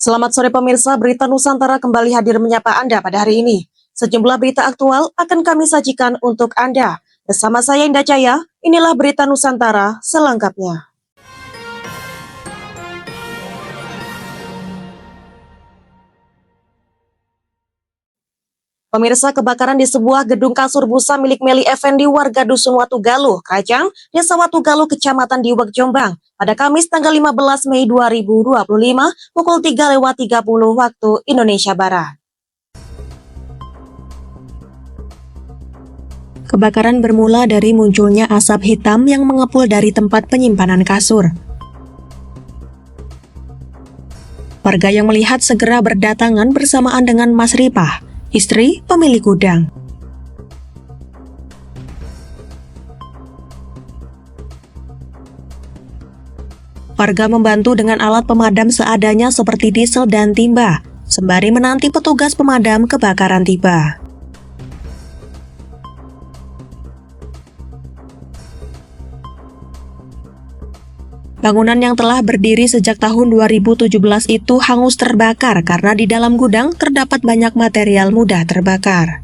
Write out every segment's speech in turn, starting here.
Selamat sore pemirsa, Berita Nusantara kembali hadir menyapa Anda pada hari ini. Sejumlah berita aktual akan kami sajikan untuk Anda. Bersama saya Indah Jaya, inilah Berita Nusantara selengkapnya. Pemirsa, kebakaran di sebuah gedung kasur busa milik Meli Effendi warga Dusun Watugaluh, Kajang, Desa Watugaluh, Kecamatan Diwek, Jombang, pada Kamis tanggal 15 Mei 2025, pukul 3:30 waktu Indonesia Barat. Kebakaran bermula dari munculnya asap hitam yang mengepul dari tempat penyimpanan kasur. Warga yang melihat segera berdatangan bersamaan dengan Mas Ripah, istri pemilik gudang. Warga membantu dengan alat pemadam seadanya seperti diesel dan timba, sembari menanti petugas pemadam kebakaran tiba. Bangunan yang telah berdiri sejak tahun 2017 itu hangus terbakar karena di dalam gudang terdapat banyak material mudah terbakar.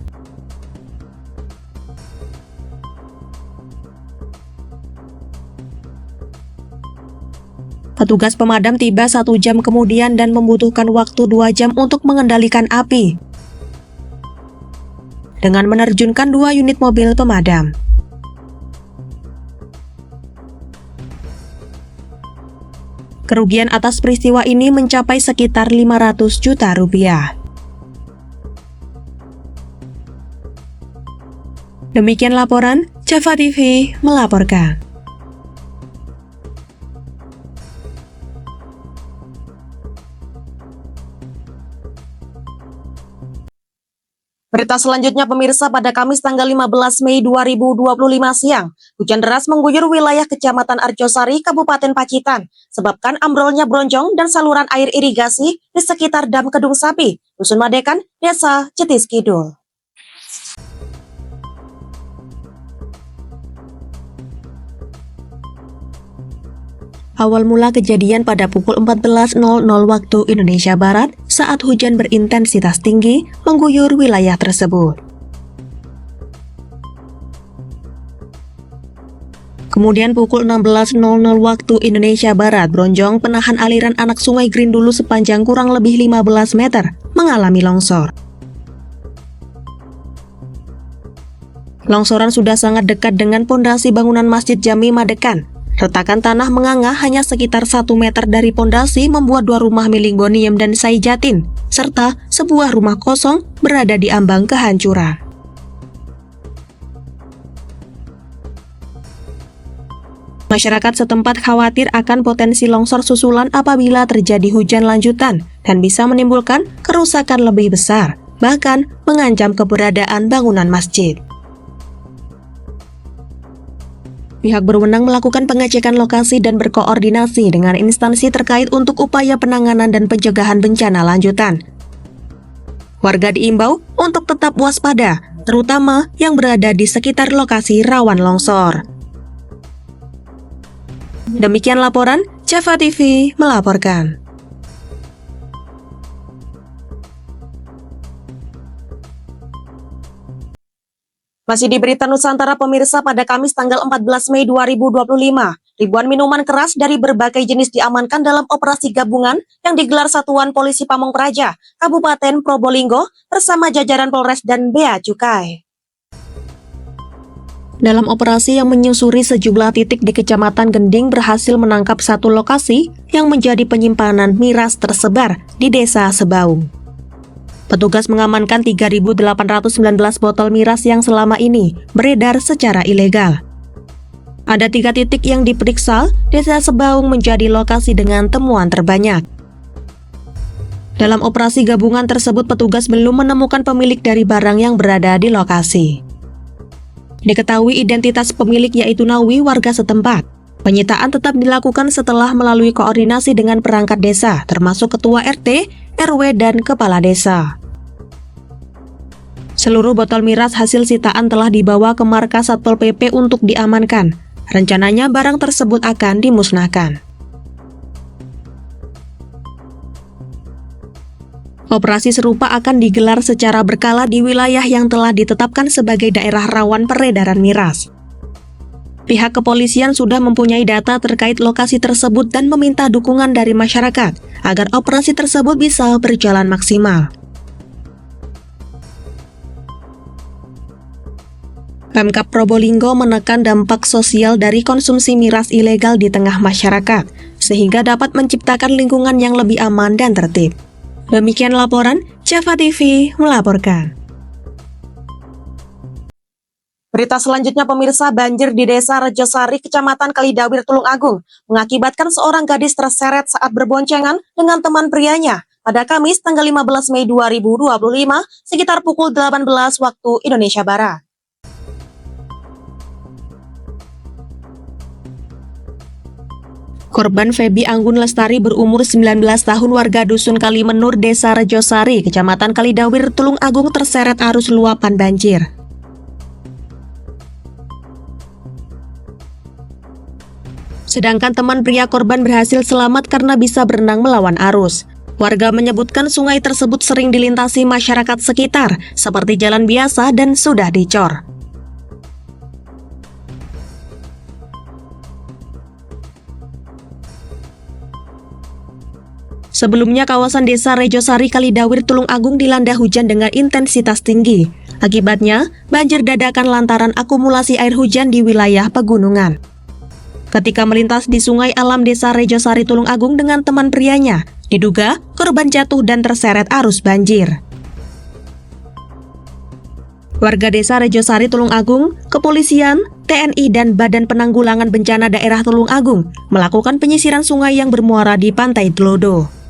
Petugas pemadam tiba 1 jam kemudian dan membutuhkan waktu 2 jam untuk mengendalikan api dengan menerjunkan 2 unit mobil pemadam. Kerugian atas peristiwa ini mencapai sekitar 500 juta rupiah. Demikian laporan, Java TV melaporkan. Berita selanjutnya pemirsa, pada Kamis tanggal 15 Mei 2025 siang, hujan deras mengguyur wilayah Kecamatan Arjosari, Kabupaten Pacitan, sebabkan ambrolnya bronjong dan saluran air irigasi di sekitar Dam Kedung Sapi, Dusun Madekan, Desa Cetis Kidul. Awal mula kejadian pada pukul 14.00 waktu Indonesia Barat saat hujan berintensitas tinggi mengguyur wilayah tersebut. Kemudian pukul 16.00 waktu Indonesia Barat, bronjong penahan aliran anak sungai Grindulu sepanjang kurang lebih 15 meter mengalami longsor. Longsoran sudah sangat dekat dengan pondasi bangunan Masjid Jami Madekan. Retakan tanah menganga hanya sekitar 1 meter dari pondasi membuat 2 rumah milik Boniem dan Saijatin, serta sebuah rumah kosong berada di ambang kehancuran. Masyarakat setempat khawatir akan potensi longsor susulan apabila terjadi hujan lanjutan dan bisa menimbulkan kerusakan lebih besar, bahkan mengancam keberadaan bangunan masjid. Pihak berwenang melakukan pengecekan lokasi dan berkoordinasi dengan instansi terkait untuk upaya penanganan dan pencegahan bencana lanjutan. Warga diimbau untuk tetap waspada, terutama yang berada di sekitar lokasi rawan longsor. Demikian laporan, Java TV melaporkan. Masih di Berita Nusantara pemirsa, pada Kamis tanggal 14 Mei 2025, ribuan minuman keras dari berbagai jenis diamankan dalam operasi gabungan yang digelar Satuan Polisi Pamong Praja, Kabupaten Probolinggo bersama jajaran Polres dan Bea Cukai. Dalam operasi yang menyusuri sejumlah titik di Kecamatan Gending berhasil menangkap 1 lokasi yang menjadi penyimpanan miras tersebar di Desa Sebaung. Petugas mengamankan 3.819 botol miras yang selama ini beredar secara ilegal. Ada 3 titik yang diperiksa, Desa Sebaung menjadi lokasi dengan temuan terbanyak. Dalam operasi gabungan tersebut, petugas belum menemukan pemilik dari barang yang berada di lokasi. Diketahui identitas pemilik yaitu Nawi, warga setempat. Penyitaan tetap dilakukan setelah melalui koordinasi dengan perangkat desa, termasuk ketua RT, RW, dan kepala desa. Seluruh botol miras hasil sitaan telah dibawa ke markas Satpol PP untuk diamankan. Rencananya barang tersebut akan dimusnahkan. Operasi serupa akan digelar secara berkala di wilayah yang telah ditetapkan sebagai daerah rawan peredaran miras. Pihak kepolisian sudah mempunyai data terkait lokasi tersebut dan meminta dukungan dari masyarakat agar operasi tersebut bisa berjalan maksimal. Pemkab Probolinggo menekan dampak sosial dari konsumsi miras ilegal di tengah masyarakat, sehingga dapat menciptakan lingkungan yang lebih aman dan tertib. Demikian laporan, Java TV melaporkan. Berita selanjutnya pemirsa, banjir di Desa Rejosari, Kecamatan Kalidawir, Tulung Agung, mengakibatkan seorang gadis terseret saat berboncengan dengan teman prianya pada Kamis tanggal 15 Mei 2025 sekitar pukul 18 waktu Indonesia Barat. Korban Feby Anggun Lestari berumur 19 tahun warga Dusun Kalimenur, Desa Rejosari, Kecamatan Kalidawir, Tulung Agung terseret arus luapan banjir. Sedangkan teman pria korban berhasil selamat karena bisa berenang melawan arus. Warga menyebutkan sungai tersebut sering dilintasi masyarakat sekitar, seperti jalan biasa dan sudah dicor. Sebelumnya, kawasan Desa Rejosari Kalidawir Tulung Agung dilanda hujan dengan intensitas tinggi. Akibatnya, banjir dadakan lantaran akumulasi air hujan di wilayah pegunungan. Ketika melintas di Sungai Alam Desa Rejosari Tulung Agung dengan teman prianya, diduga korban jatuh dan terseret arus banjir. Warga Desa Rejosari Tulung Agung, kepolisian, TNI, dan Badan Penanggulangan Bencana Daerah Tulung Agung melakukan penyisiran sungai yang bermuara di Pantai Dlodo.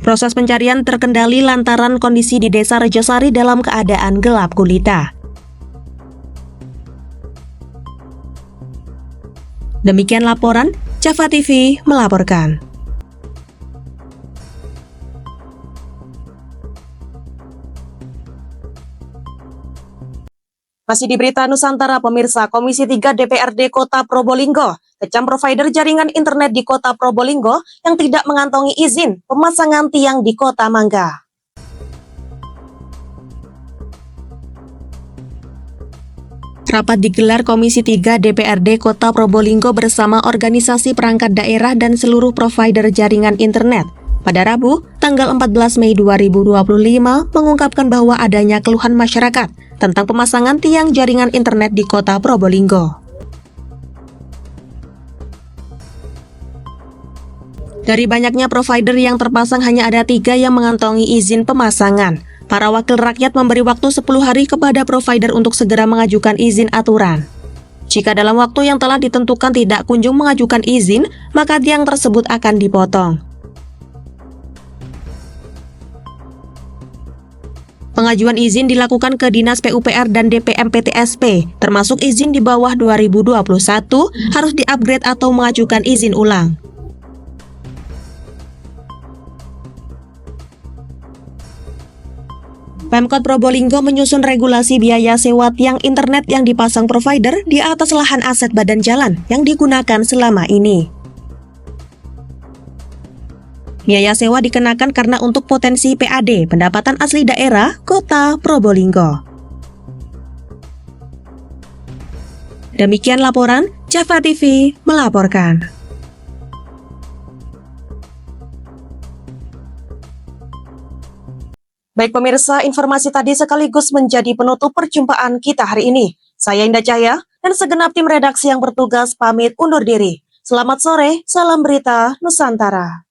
Proses pencarian terkendali lantaran kondisi di Desa Rejosari dalam keadaan gelap gulita. Demikian laporan, Java TV melaporkan. Masih di Berita Nusantara, pemirsa, Komisi 3 DPRD Kota Probolinggo kecam provider jaringan internet di Kota Probolinggo yang tidak mengantongi izin pemasangan tiang di Kota Mangga. Rapat digelar Komisi 3 DPRD Kota Probolinggo bersama organisasi perangkat daerah dan seluruh provider jaringan internet. Pada Rabu, tanggal 14 Mei 2025, mengungkapkan bahwa adanya keluhan masyarakat tentang pemasangan tiang jaringan internet di Kota Probolinggo. Dari banyaknya provider yang terpasang, hanya ada 3 yang mengantongi izin pemasangan. Para wakil rakyat memberi waktu 10 hari kepada provider untuk segera mengajukan izin aturan. Jika dalam waktu yang telah ditentukan tidak kunjung mengajukan izin, maka tiang tersebut akan dipotong. Pengajuan izin dilakukan ke Dinas PUPR dan DPM PTSP, termasuk izin di bawah 2021 harus di-upgrade atau mengajukan izin ulang. Pemkot Probolinggo menyusun regulasi biaya sewa tiang internet yang dipasang provider di atas lahan aset badan jalan yang digunakan selama ini. Biaya sewa dikenakan karena untuk potensi PAD, pendapatan asli daerah, Kota Probolinggo. Demikian laporan, Java TV melaporkan. Baik pemirsa, informasi tadi sekaligus menjadi penutup perjumpaan kita hari ini. Saya Indah Cahya dan segenap tim redaksi yang bertugas pamit undur diri. Selamat sore, salam berita Nusantara.